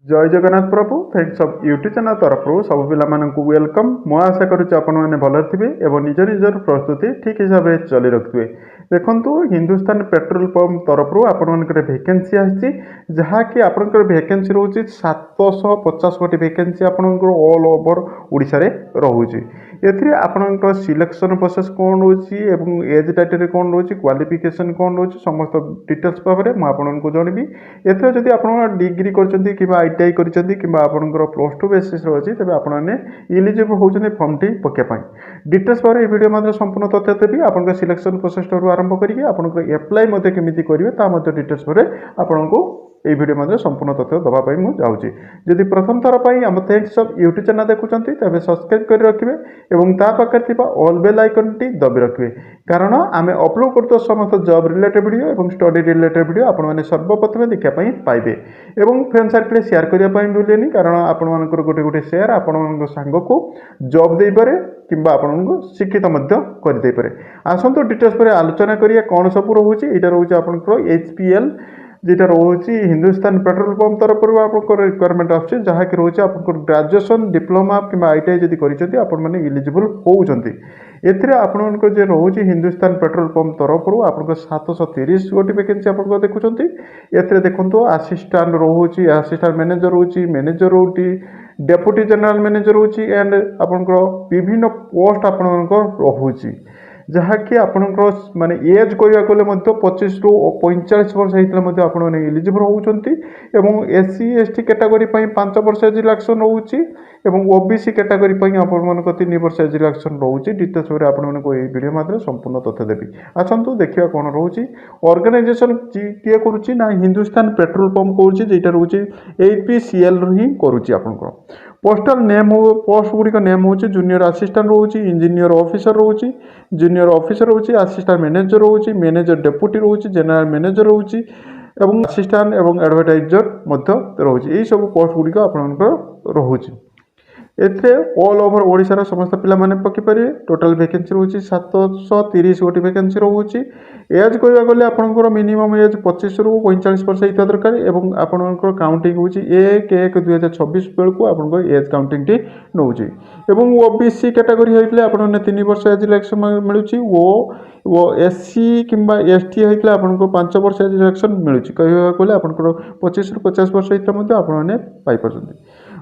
जय जगन्नाथ प्रभु thanks of YouTube channel तरफ सब पिला वेलकम मु आशा करुच्ची आपने भल थे और निज निजर प्रस्तुति ठीक हिसाब से चली रखुए देखु हिंदुस्तान पेट्रोल पंप तरफ आपर भैकेंसी आसी जहाँकि आपंकर भैकेंसी रोचे 750 कोटी भैकेंसी आपंकर ऑल ओवर ओडिशा रे रोचे एथिरे आपणकर सिलेक्शन प्रोसेस कौन रोची एवं एज टाइटल कौन रोची क्वालिफिकेशन कौन रोची समस्त डिटेल्स भाव में मुझे जनबी एथर जदि आप डिग्री कर आईटीआई कर प्लस टू बेसीस अच्छी तेज आपने इलिजिबल होती फर्म टी पकाई डिटेल्स भाव वीडियो मध्य संपूर्ण तथ्य देवी आप सिलेक्शन प्रोसेस आरंभ करके आपंकर एप्लाई केमी करेंगे डिटेल्स भाव आपको এই ভিডিও মধ্যে সম্পূর্ণ তথ্য দেওয়া মু যাচ্ছি যদি প্রথম থর পাই আম থ্যাঙ্কস অফ यूट्यूब চ্যানেল দেখুছেন তবে সবসক্রাইব করে রাখবে এবং তা পাখে থাকা অল বেল আইকনটি দবি রাখবে কারণ আমি অপলোড করতে সমস্ত জব রিলেটেড ভিডিও এবং স্টডি রিলেটেড ভিডিও আপনার সর্বপ্রথমে দেখা পাইবে এবং ফ্রেন্ড সার্কেল সেয়ার করা ভুলেনি কারণ আপনার গোटे गोटे सेयार आपण सांगक जब देपे कि आपको शिक्षित करदे आसतु डिटेल्स पर आलोचना करिए कौन सब रोचे यहाँ रोचे आपंकर HPL जेटा रोचे हिंदुस्तान पेट्रोल पंप तरफ आप रिक्वायरमेंट आसुच्छे जहाँकि रोचे आप ग्रेजुएशन डिप्लोमा कि आईटीआई जब कर इलिजिबल होती एथिरे आपंकर जो रोचे हिंदुस्तान पेट्रोल पंप तरफ आप 730 गोटी वैकेंसी आप देखुं एथिरे देखो आसिस्टांट रोचे आसिस्टांट मैनेजर रोचे मैनेजर रोटी डेप्यूटी जनरल मैनेजर रोचे एंड आपंकर विभिन्न पोस्ट आपंकर रोचे जहाँकि आपंकर माने एज कहवाक 25 रु 45 वर्ष होता आपने इलिजिबल होती SC ST कैटेगरी 5 वर्ष एज रिलैक्सेशन रोचे OBC कैटेगरी आप 3 वर्ष एज रिलैक्सेशन रोचे डिटेल्स आपको ये वीडियो मध्य संपूर्ण तथ्य देवी आसतु देखा कौन रोचे ऑर्गेनाइजेशन किए करुच्ची ना हिंदुस्तान पेट्रोल पंप करुच्ची रोचे HPCL ही करुच्ची आपंकर पोस्टल नेम पोस्ट गुड़िक नेम हूँ जूनियर असिस्टेंट रोचे इंजीनियर ऑफिसर रोचे जूनियर ऑफिसर रोचे असिस्टेंट मैनेजर रोचे मैनेजर डेप्यूटी रोचे जनरल मैनेजर रोचे एवं असिस्टेंट एवं एडवर्टाइजर रोचे यही सब पोस्ट गुड़िक आपंकर रोचे एथे ऑल ओवर ओडिशा समस्त पिला माने पकई पारे टोटल वैकेंसी रोचे 730 गोटी वैकेंसी रोचे एज कहवा गले आपंकर मिनिमम एज 25 रु 45 वर्ष होता दरकार एवं आपंकर काउंटिंग हूँ 1/1/2026 बेलू आपंकर एज काउंटिंग टी नौचे एवं OBC कैटेगरी होते आपने 3 वर्ष एज इलेक्शन मिलूँ SC कि ST होता आपको 5 वर्ष एज इलेक्शन मिलूँ कहवा गले आपंकर 25 रु 50 वर्ष होता आपने पाइपर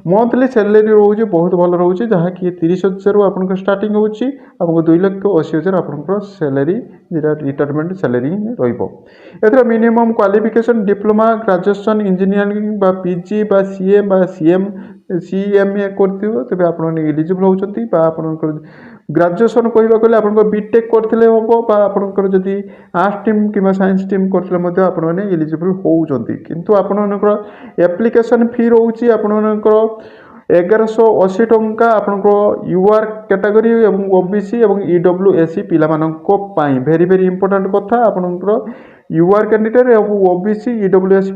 मंथली सैलरी रोचे बहुत भल रोचे जहाँकि 30,000 रु आपंकर स्टार्टिंग होची 2,80,000 आपंकर सैलरी जेटा रिटायरमेंट सैलरी रही minimum qualification diploma graduation engineering PG CMA करते तेज आप इलिजिबल होती आपंकर ग्रेजुएशन कहवा गले आप बीटेक करते हम आपंकर जदि आर्ट्स टीम कि साइंस टीम करते आपने इलिजिबल होती किंतु आपंकर एप्लिकेशन फी रोचे आपंकर 1180 टंका आपंकर UR कैटेगरी एवं OBC एवं EWSC पिला भेरी भेरी इंपोर्टेंट कथा आपंकर UR कैंडिडेट एवं OBC EWSC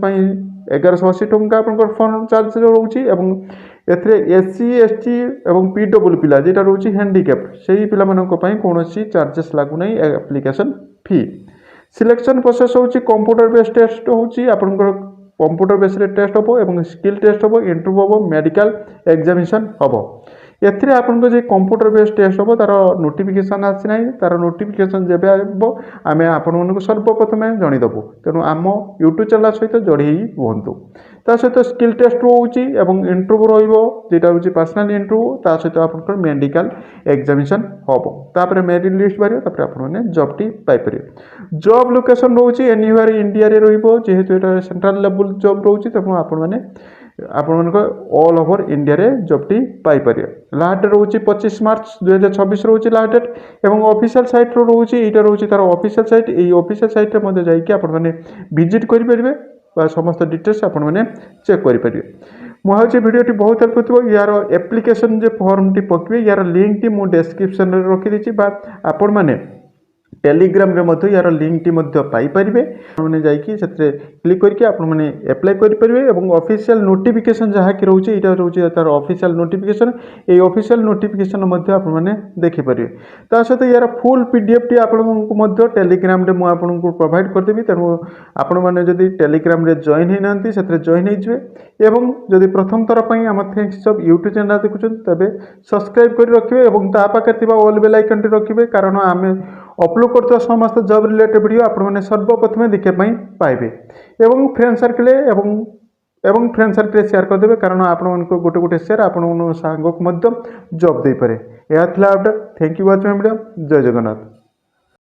1180 टंका आपंकर फंड चार्ज रोचे SC ST एवं PW पिला जेटा रोचे हैंडिकैप्ड से पिला कौन चार्जेस लगुना एप्लिकेशन फी सिलेक्शन प्रोसेस होची कंप्यूटर बेस्ड टेस्ट होची आपनकर कंप्यूटर बेस्ड टेस्ट हम और स्किल टेस्ट हम इंटरव्यू हम मेडिकल एग्जामिनेशन हम एथिरे आपनको जे कंप्यूटर बेस्ड टेस्ट हम तार नोटिफिकेशन आसी ना तार नोटिफिकेशन जब आम आपण सर्वप्रथम जनईदेवु तेणु आम यूट्यूब चैनल सहित जोड़ी रुहतु ता सहित स्किल टेस्ट रोचे इंटरव्यू रोटा हूँ पर्सनाल इंटरव्यू ता सहित आप मेडिकल एग्जामिनेशन हम तापर मेरिट लिस्ट बाहर आपने जॉब टी पाइपर जॉब लोकेशन रोचे एनीवेयर इंडिया रे रहिबो जेहेतु एटा सेंट्रल लेवल जॉब रोचे तेणु आपण ऑल ओवर इंडिया रे जॉब टी पाइपर लास्ट डेट रोचे 25 मार्च 2026 रोचे लास्ट डेट एवं ऑफिशियल साइट रोचे यहाँ रोचे तार ऑफिशियल साइट ये ऑफिशियल साइट रे जाइए आपने विजिट करेंगे समस्त डिटेल्स आपने चेक करेंगे मुझे वीडियो बहुत हेल्प हो यार एप्लिकेशन जो फॉर्म टी पकड़े यार लिंक टी मुझे डिस्क्रिप्शन रखीदी आपण मैंने टेलीग्राम रे मध्य यार लिंक टी मध्य पाई परिबे आपने जाइकी सेत्रे क्लिक करके आपण माने अप्लाई करि परिबे एवं ऑफिशियल नोटिफिकेशन जहा कि रहउची इटा रहउची तार ऑफिशियल नोटिफिकेशन ए ऑफिशियल नोटिफिकेशन मध्य आपण माने देखि परिबे ता सहित यार फुल पीडीएफ टी आपनको मध्य टेलीग्राम रे मु आपनको प्रोवाइड कर देबी तेनु आपण माने जदी टेलीग्राम रे जॉइन हे नांती सेत्रे जॉइन हे जिवे एवं जदी प्रथम तरह पई हम थैंक्स ऑफ यूट्यूब चैनल देखुछन तबे सब्सक्राइब करि रखिबे एवं ता पाखे थिबा ऑल बेल आइकन टी रखिबे कारण आमे अपलोड करते समस्त जॉब रिलेटेड वीडियो आपण सर्वप्रथम देखा पाइबे एवं फ्रेंड सर्कल एवं फ्रेंड सर्कल शेयर करदे कारण आपण गोटे गोटे शेयर आपण सांग को जॉब दे पारे यह update thank you watching video जय जगन्नाथ।